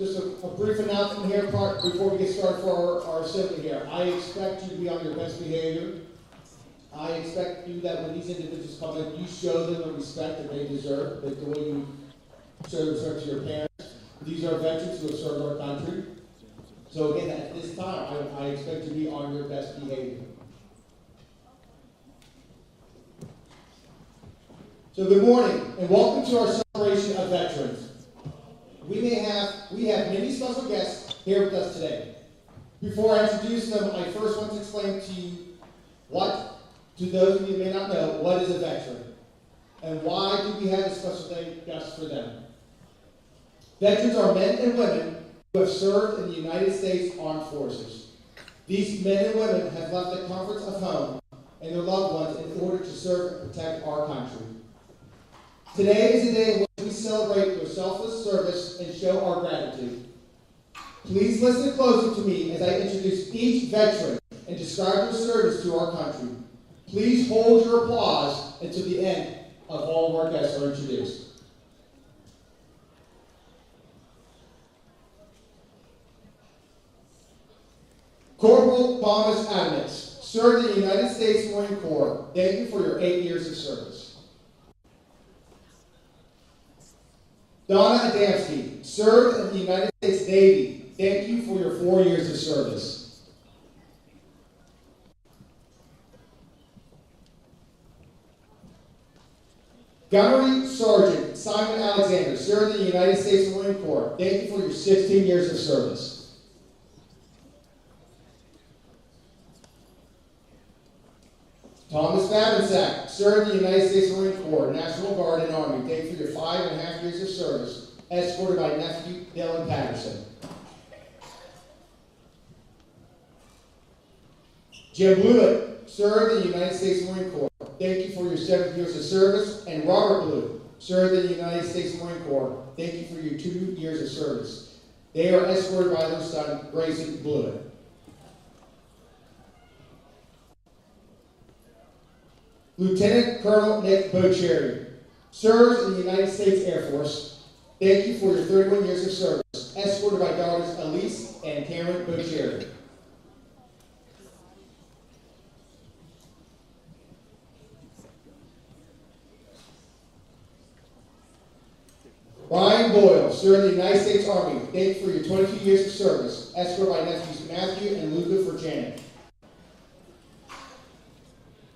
Just a brief announcement here before we get started for our assembly here. I expect you to be on your best behavior. I expect you that when these individuals come in, you show them the respect that they deserve, that the way you show respect to your parents. These are veterans who have served our country. So again, at this time, I expect you to be on your best behavior. So good morning, and welcome to our celebration of veterans. We have many special guests here with us today. Before I introduce them, I first want to explain to you to those of you who may not know, what is a veteran? And why do we have a special day just for them? Veterans are men and women who have served in the United States Armed Forces. These men and women have left the comforts of home and their loved ones in order to serve and protect our country. Today is a day in which we celebrate their selfless service and show our gratitude. Please listen closely to me as I introduce each veteran and describe their service to our country. Please hold your applause until the end of all of our guests are introduced. Corporal Thomas Adams served in the United States Marine Corps. Thank you for your 8 years of service. Donna Adamski served in the United States Navy. Thank you for your 4 years of service. Gunnery Sergeant Simon Alexander served in the United States Marine Corps. Thank you for your 16 years of service. Thomas Babensack served in the United States Marine Corps, National Guard and Army. Thank you for your 5.5 years of service, escorted by nephew Dylan Patterson. Jim Blewett served in the United States Marine Corps. Thank you for your 7 years of service. And Robert Blue served in the United States Marine Corps. Thank you for your 2 years of service. They are escorted by their son, Grayson Blewett. Lieutenant Colonel Nick Bocherry serves in the United States Air Force. Thank you for your 31 years of service, escorted by daughters Elise and Cameron Bocherry. Brian Boyle served in the United States Army. Thank you for your 22 years of service, escorted by nephews Matthew and Luca for Janet.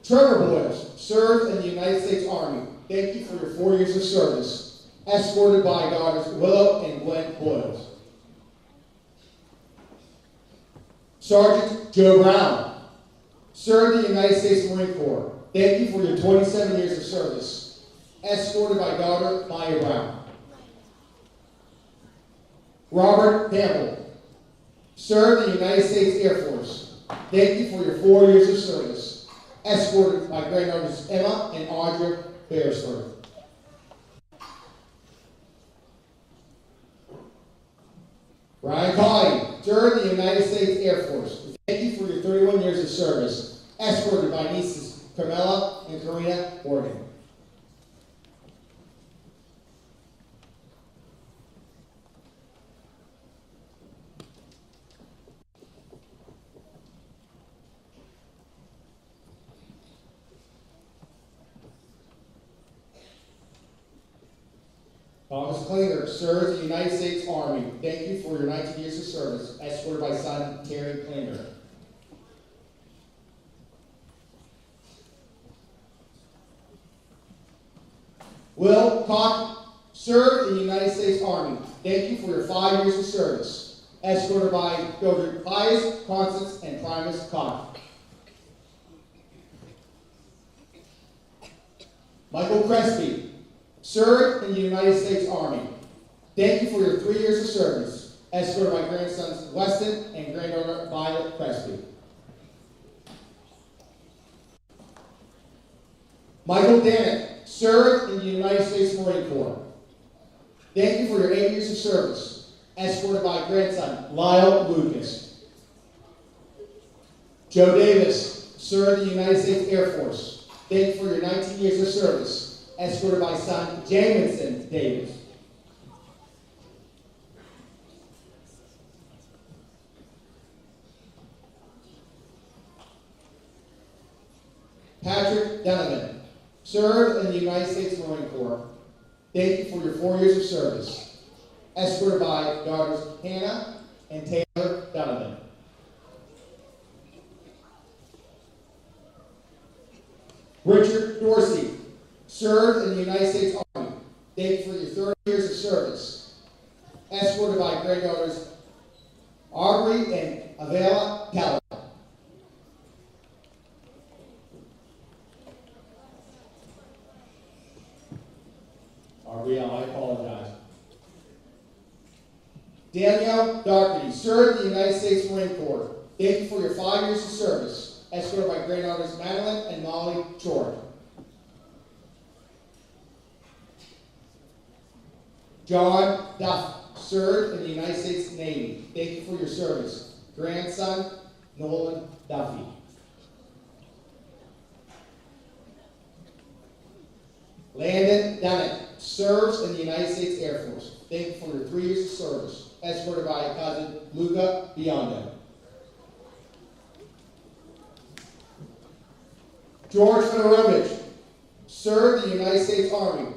Trevor Boyles served in the United States Army. Thank you for your 4 years of service, escorted by daughters Willow and Gwen Boyles. Sergeant Joe Brown served in the United States Marine Corps. Thank you for your 27 years of service, escorted by daughter Maya Brown. Robert Campbell served in the United States Air Force. Thank you for your 4 years of service, escorted by granddaughters Emma and Audrey Beresford. Ryan Colley served in the United States Air Force. Thank you for your 31 years of service, escorted by nieces Carmela and Karina Morgan. Thomas Klinger served in the United States Army. Thank you for your 19 years of service, escorted by son Terry Klinger. Will Koch served in the United States Army. Thank you for your 5 years of service, escorted by Mildred Pius, Constance, and Primus Koch. Michael Crespi served in the United States Army. Thank you for your 3 years of service, escorted by grandsons Weston and granddaughter Violet Crespi. Michael Danick served in the United States Marine Corps. Thank you for your 8 years of service, escorted by grandson Lyle Lucas. Joe Davis served in the United States Air Force. Thank you for your 19 years of service, escorted by son Jamison Davis. Patrick Donovan, served in the United States Marine Corps. Thank you for your 4 years of service. Escorted by daughters Hannah and Taylor Donovan. Richard Dorsey, served in the United States Army. Thank you for your 30 years of service. Escorted by granddaughters Aubrey and Avila Keller. Aubrey, I apologize. Danielle Darkey, served in the United States Marine Corps. Thank you for your 5 years of service. Escorted by granddaughters Madeline and Molly Chord. John Duff, served in the United States Navy. Thank you for your service. Grandson Nolan Duffy. Landon Dennett, serves in the United States Air Force. Thank you for your 3 years of service. Escorted by cousin Luca Biondo. George Fedorovich, served in the United States Army.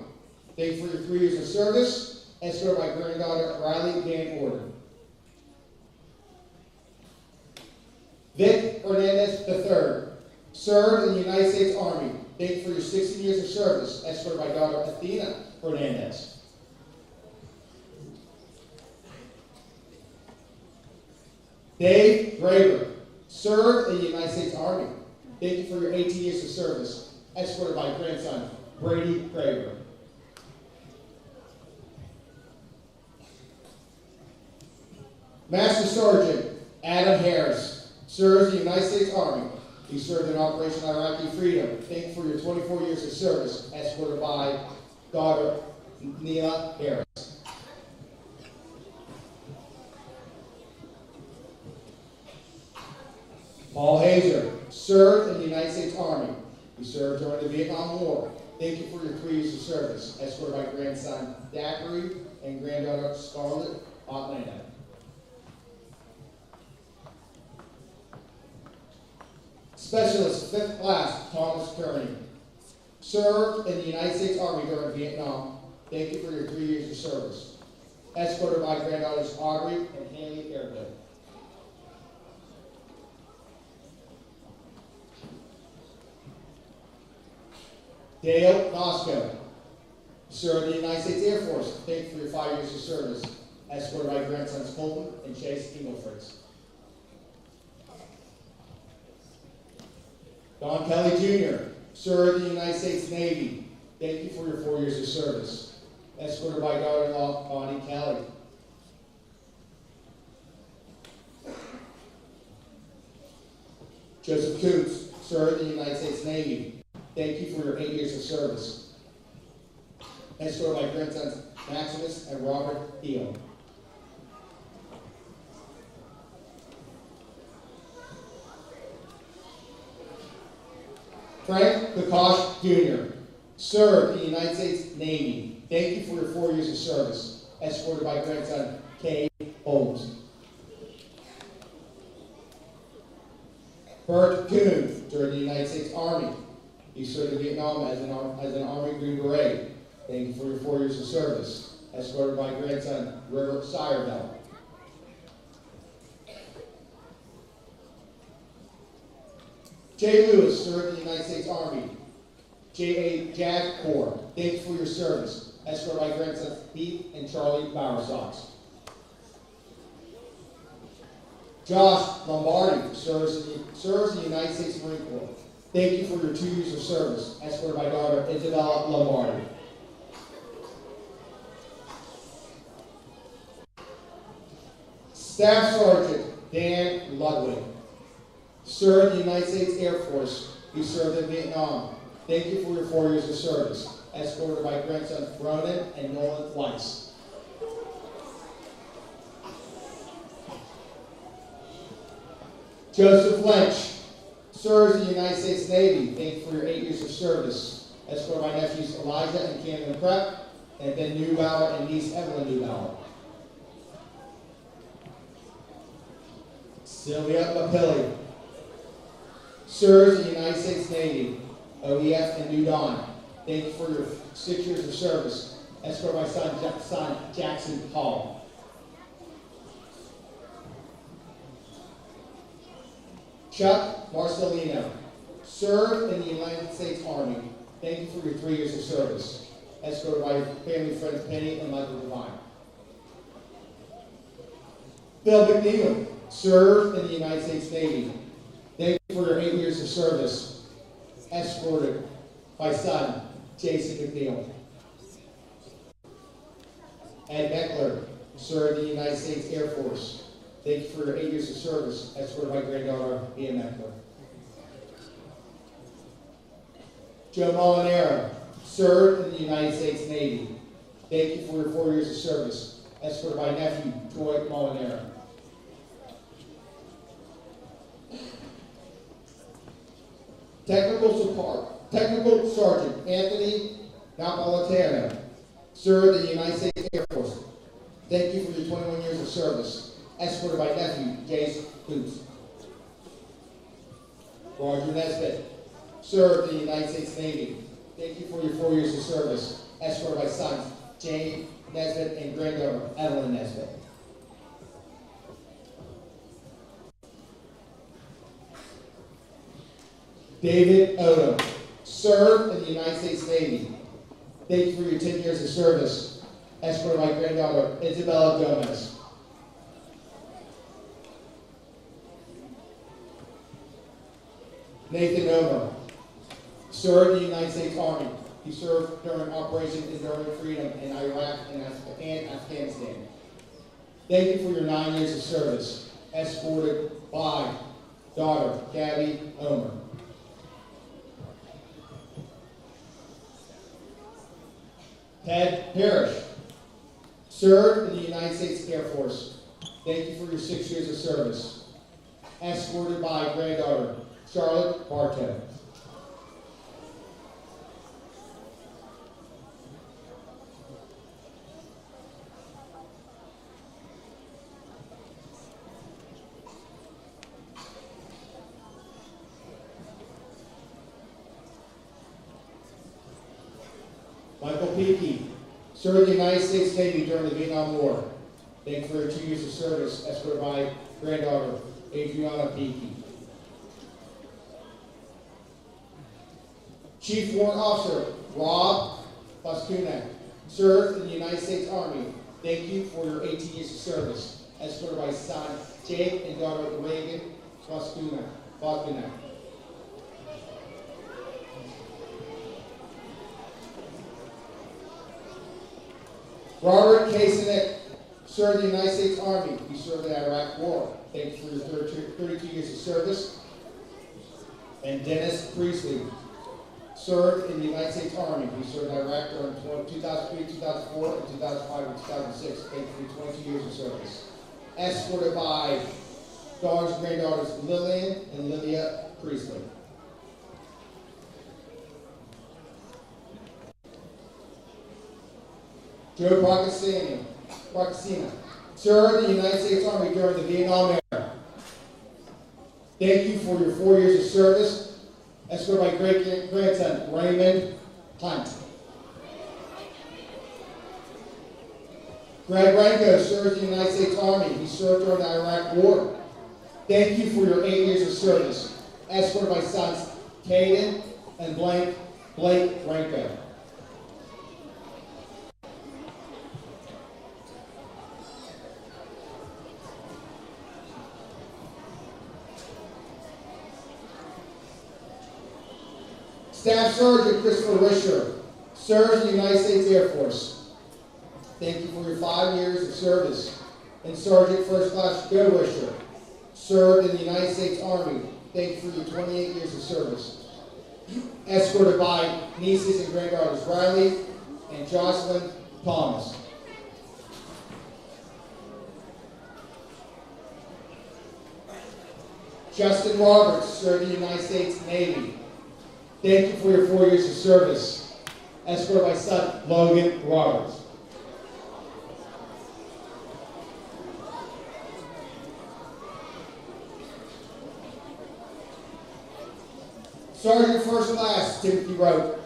Thank you for your 3 years of service. Escorted by granddaughter Riley Van Orden. Vic Hernandez III, served in the United States Army. Thank you for your 16 years of service. Escorted by daughter Athena Hernandez. Dave Graver, served in the United States Army. Thank you for your 18 years of service. Escorted by grandson Brady Graver. Master Sergeant Adam Harris, serves in the United States Army. He served in Operation Iraqi Freedom. Thank you for your 24 years of service. Escorted by daughter Neela Harris. Paul Hazer, served in the United States Army. He served during the Vietnam War. Thank you for your 3 years of service. Escorted by grandson Dackery and granddaughter Scarlett Atlanta. Specialist 5th Class Thomas Kearney, served in the United States Army during Vietnam. Thank you for your 3 years of service. Escorted by granddaughters Aubrey and Haley Airville. Dale Costco, served in the United States Air Force. Thank you for your 5 years of service. Escorted by grandsons Colton and Chase Engelfritz. Don Kelly Jr., served in the United States Navy. Thank you for your 4 years of service. Escorted by daughter-in-law Bonnie Kelly. Joseph Coots, served in the United States Navy. Thank you for your 8 years of service. Escorted by grandsons Maximus and Robert Deal. Frank Kakash Jr., served in the United States Navy. Thank you for your 4 years of service. Escorted by grandson Kay Holmes. Bert Kuhn, during the United States Army. He served in Vietnam as an Army Green Beret. Thank you for your 4 years of service. Escorted by grandson River Sireville. Jay Lewis, served in the United States Army. J.A. Jag Corps, thank you for your service. Escorted by grandsons Pete and Charlie Bowersox. Josh Lombardi, serves in the United States Marine Corps. Thank you for your 2 years of service. Escorted by daughter Isabella Lombardi. Staff Sergeant Dan Ludwig, served in the United States Air Force. He served in Vietnam. Thank you for your 4 years of service. Escorted by grandsons Ronan and Nolan Weiss. Joseph Lynch, serves in the United States Navy. Thank you for your 8 years of service. Escorted by nephews Elijah and Camden Prep, and Ben Neubauer and niece Evelyn Neubauer. Sylvia Lapilli, serves in the United States Navy. OEF, and New Dawn. Thank you for your 6 years of service. Escort my son Jackson Hall. Chuck Marcelino, served in the United States Army. Thank you for your 3 years of service. Escorted by family friends Penny and Michael Devine. Phil McNeil, served in the United States Navy. Thank you for your 8 years of service. Escorted by son Jason McNeil. Ed Meckler, served in the United States Air Force. Thank you for your 8 years of service. Escorted by granddaughter Ian Meckler. Joe Molinaro, served in the United States Navy. Thank you for your 4 years of service. Escorted by nephew Troy Molinaro. Technical Sergeant Anthony Napolitano, served in the United States Air Force. Thank you for your 21 years of service. Escorted by nephew Jace Coots. Roger Nesbitt, served in the United States Navy. Thank you for your 4 years of service. Escorted by sons Jane Nesbitt and granddaughter Evelyn Nesbitt. David Odom, served in the United States Navy. Thank you for your 10 years of service. Escorted by granddaughter Isabella Gomez. Nathan Omer, served in the United States Army. He served during Operation Enduring Freedom in Iraq and Afghanistan. Thank you for your 9 years of service. Escorted by daughter Gabby Omer. Ted Parrish, served in the United States Air Force. Thank you for your 6 years of service. Escorted by granddaughter Charlotte Bartow. Michael Peakey, served in the United States Navy during the Vietnam War. Thank you for your 2 years of service. Escorted by granddaughter Adriana Peakey. Chief Warrant Officer Rob Pascunak, served in the United States Army. Thank you for your 18 years of service. Escorted by son Jake and daughter Reagan Pascunak. Robert Kasanek, served in the United States Army. He served in the Iraq War. Thank you for your 32 years of service. And Dennis Priestley, served in the United States Army. He served in Iraq during 2003, 2004, and 2005 and 2006. Thank you for 22 years of service. Escorted by daughters and granddaughters Lillian and Lydia Priestley. Joe Procasina, served in the United States Army during the Vietnam era. Thank you for your 4 years of service. Escorted by great-grandson Raymond Hunt. Greg Ranko served in the United States Army. He served during the Iraq War. Thank you for your 8 years of service. Escorted by sons Caden and Blake Ranko. Staff Sergeant Christopher Wisher, served in the United States Air Force. Thank you for your 5 years of service. And Sergeant First Class Joe Wisher, served in the United States Army. Thank you for your 28 years of service. Escorted by nieces and granddaughters Riley and Jocelyn Thomas. Justin Roberts, served in the United States Navy. Thank you for your 4 years of service. Escorted by son Logan Roberts. Sergeant First Class Timothy Rowe,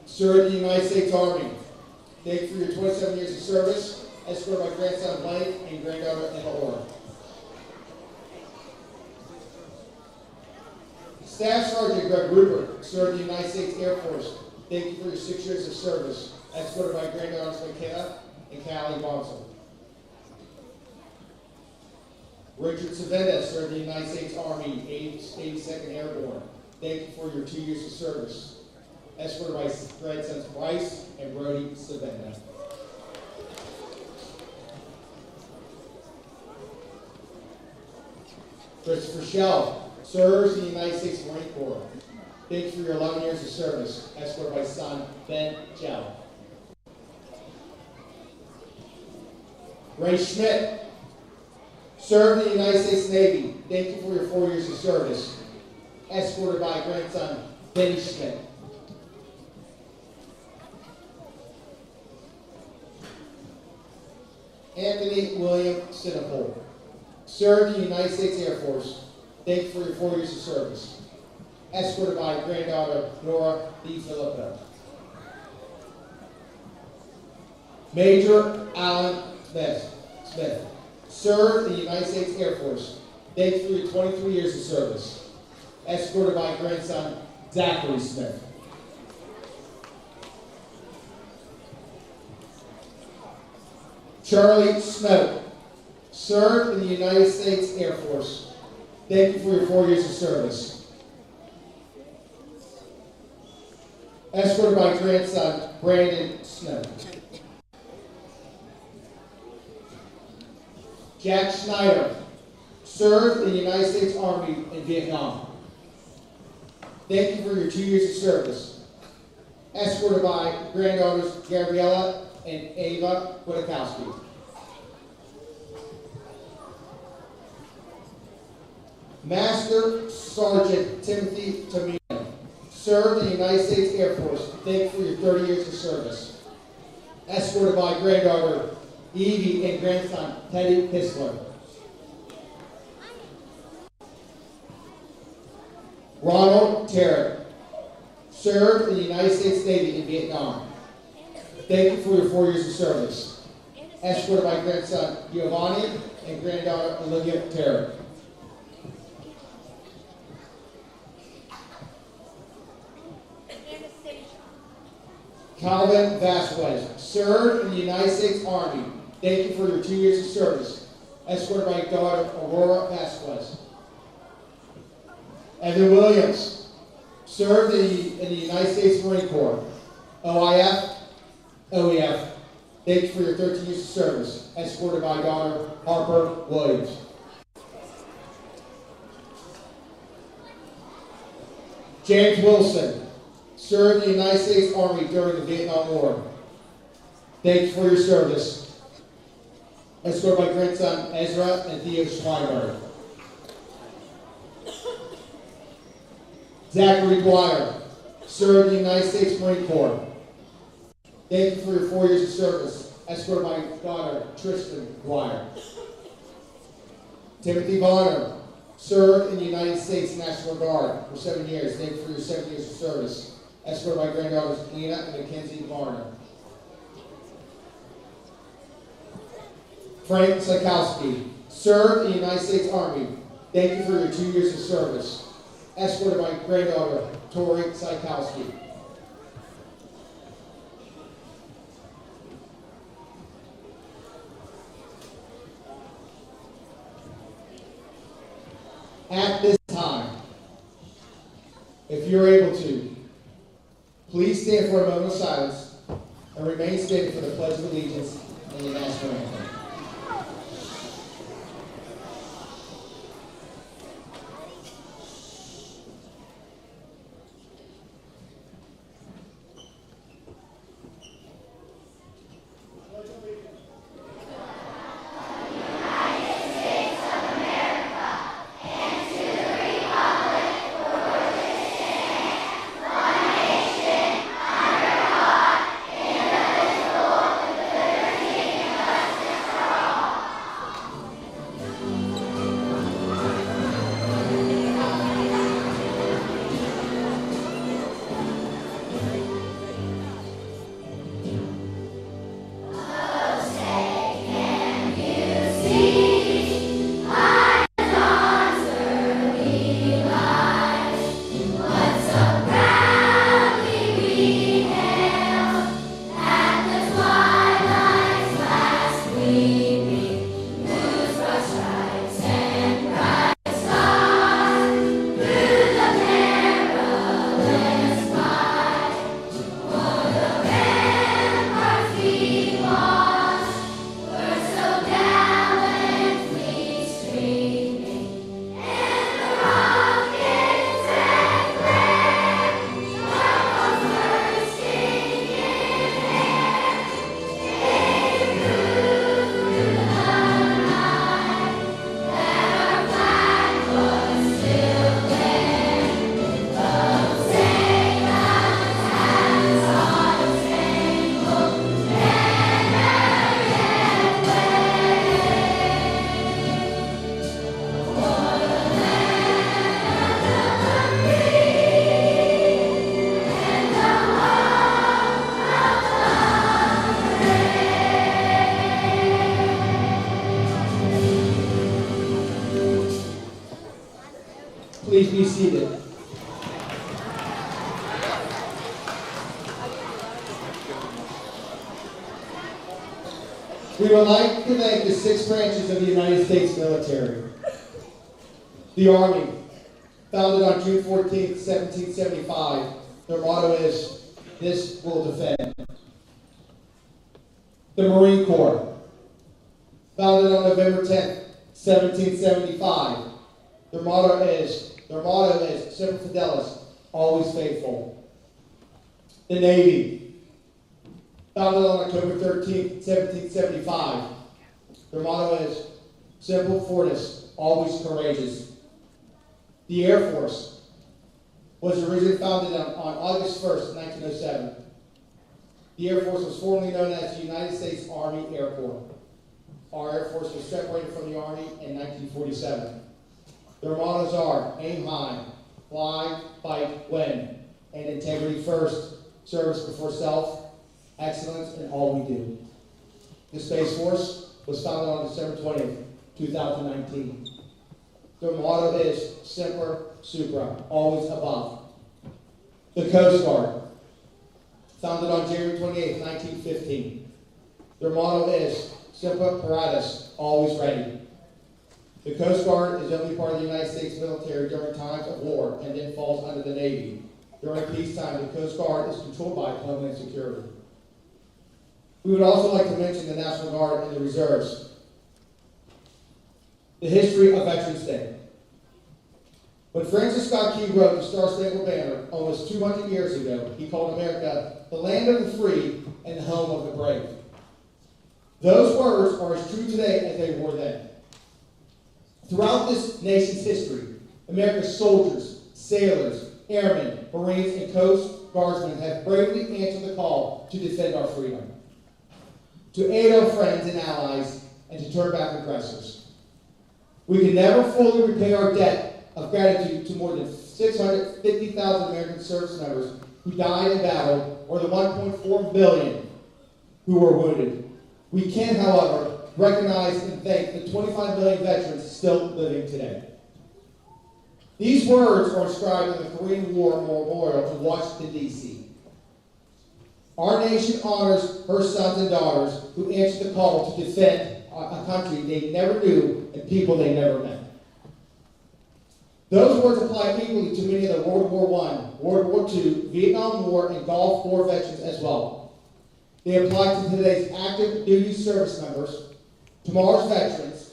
served in the United States Army. Thank you for your 27 years of service, escorted by grandson Blake and granddaughter Emma Orr. Staff Sergeant Greg Rupert, served in the United States Air Force. Thank you for your 6 years of service, escorted by granddaughters McKenna and Callie Bonsall. Richard Savenda, served in the United States Army, 82nd Airborne. Thank you for your 2 years of service, escorted by grandsons Bryce and Brody Savenda. Christopher Shell, serves in the United States Marine Corps. Thank you for your 11 years of service, escorted by son Ben Shell. Ray Schmidt, served in the United States Navy. Thank you for your 4 years of service, escorted by grandson Benny Schmidt. Anthony William Sinopol, served in the United States Air Force. Thank you for your 4 years of service, escorted by granddaughter Nora D. Filippo. Major Alan Smith, served in the United States Air Force. Thank you for your 23 years of service, escorted by grandson Zachary Smith. Charlie Smoke, served in the United States Air Force. Thank you for your 4 years of service, escorted by grandson Brandon Snow. Jack Schneider, served in the United States Army in Vietnam. Thank you for your 2 years of service, escorted by granddaughters Gabriella and Ava Kwiatkowski. Master Sergeant Timothy Tamina, served in the United States Air Force. Thank you for your 30 years of service, escorted by granddaughter Evie and grandson Teddy Pistler. Ronald Tarrant, served in the United States Navy in Vietnam. Thank you for your 4 years of service, escorted by grandson Giovanni and granddaughter Olivia Tarrant. Calvin Vasquez, served in the United States Army. Thank you for your 2 years of service, escorted by daughter Aurora Vasquez. Evan Williams, served in the United States Marine Corps. OIF, OEF. Thank you for your 13 years of service, escorted by daughter Harper Williams. James Wilson, served in the United States Army during the Vietnam War. Thank you for your service, escorted by grandson Ezra and Theo Schweinberg. Zachary Dwyer, served in the United States Marine Corps. Thank you for your 4 years of service, escorted by daughter Tristan Dwyer. Timothy Bonner, served in the United States National Guard for 7 years. Thank you for your 7 years of service, escorted by granddaughters Nina and Mackenzie Varner. Frank Sikowski, served in the United States Army. Thank you for your 2 years of service, escorted by granddaughter Tori Sikowski. At this time, if you're able to, please stand for a moment of silence and remain standing for the Pledge of Allegiance and the National Anthem. Please be seated. We would like to thank the 6 branches of the United States military. The Army, founded on June 14, 1775, their motto is, "This will defend." The Marine Corps, founded on November 10, 1775, their motto is, Semper Fidelis, always faithful. The Navy, founded on October 13, 1775, their motto is, Semper Fortis, always courageous. The Air Force was originally founded on August 1st, 1907. The Air Force was formerly known as the United States Army Air Corps. Our Air Force was separated from the Army in 1947. Their mottos are aim high, fly, fight, win, and integrity first, service before self, excellence in all we do. The Space Force was founded on December 20th, 2019. Their motto is Semper Supra, always above. The Coast Guard, founded on January 28th, 1915. Their motto is Semper Paratus, always ready. The Coast Guard is only part of the United States military during times of war and then falls under the Navy. During peacetime, the Coast Guard is controlled by Homeland Security. We would also like to mention the National Guard and the Reserves. The history of Veterans Day. When Francis Scott Key wrote the Star Spangled Banner almost 200 years ago, he called America the land of the free and the home of the brave. Those words are as true today as they were then. Throughout this nation's history, America's soldiers, sailors, airmen, Marines, and Coast Guardsmen have bravely answered the call to defend our freedom, to aid our friends and allies, and to turn back aggressors. We can never fully repay our debt of gratitude to more than 650,000 American service members who died in battle, or the 1.4 million who were wounded. We can, however, recognize and thank the 25 million veterans still living today. These words are inscribed in the Korean War Memorial in Washington, D.C. Our nation honors her sons and daughters who answered the call to defend a country they never knew and people they never met. Those words apply equally to many of the World War I, World War II, Vietnam War, and Gulf War veterans as well. They apply to today's active duty service members, tomorrow's veterans,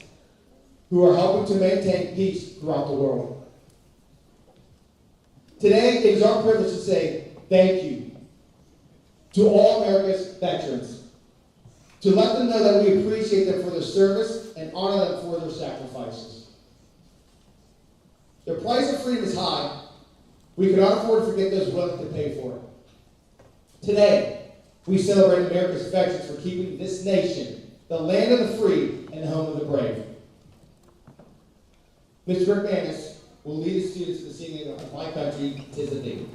who are helping to maintain peace throughout the world. Today, it is our privilege to say thank you to all America's veterans, to let them know that we appreciate them for their service and honor them for their sacrifices. The price of freedom is high. We cannot afford to forget those willing to pay for it. Today, we celebrate America's veterans for keeping this nation the land of the free and the home of the brave. Mr. Rick Manis will lead the students in the singing of My Country, 'Tis of Thee.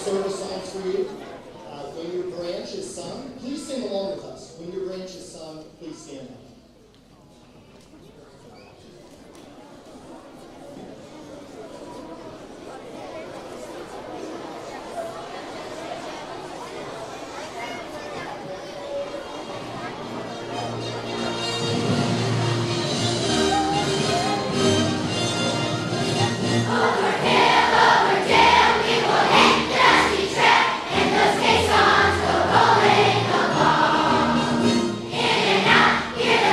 service songs for you. When your branch is sung, please sing along with us. When your branch is sung, please stand up. Here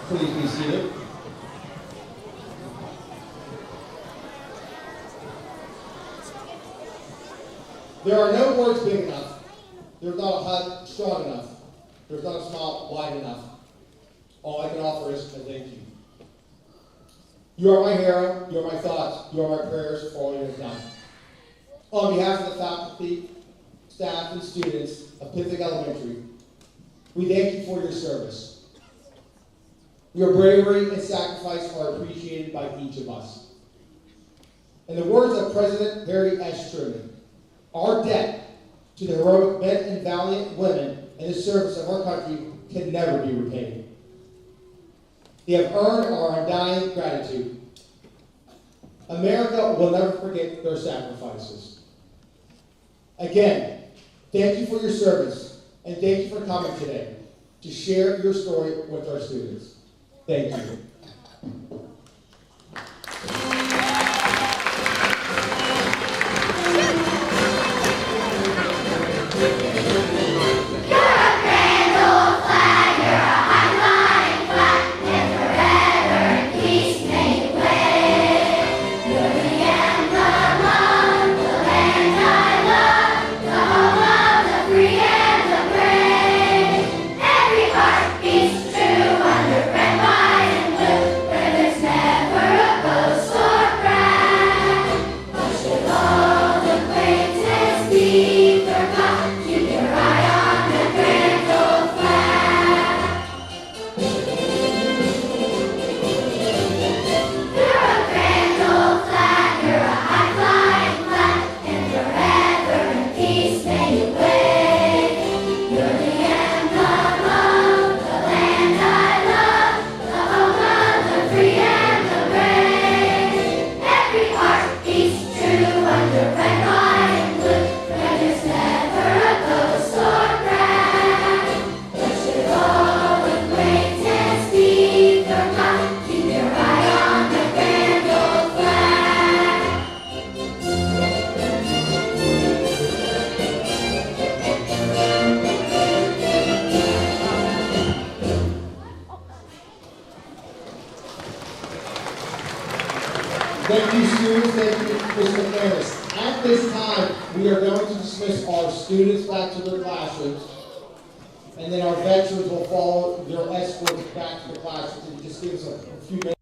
Please be seated. There are no words big enough. There's not a hug strong enough. There's not a smile wide enough. All I can offer is a thank you. You are my hero. You are my thoughts. You are my prayers for all you have done. On behalf of the faculty, staff, and students of Pivik Elementary, we thank you for your service. Your bravery and sacrifice are appreciated by each of us. In the words of President Harry S. Truman, our debt to the heroic men and valiant women in the service of our country can never be repaid. They have earned our undying gratitude. America will never forget their sacrifices. Again, thank you for your service, and thank you for coming today to share your story with our students. Thank you. Thank you, students. Thank you, Mr. Harris. At this time, we are going to dismiss our students back to their classrooms, and then our veterans will follow their escorts back to the classrooms. Just give us a few minutes.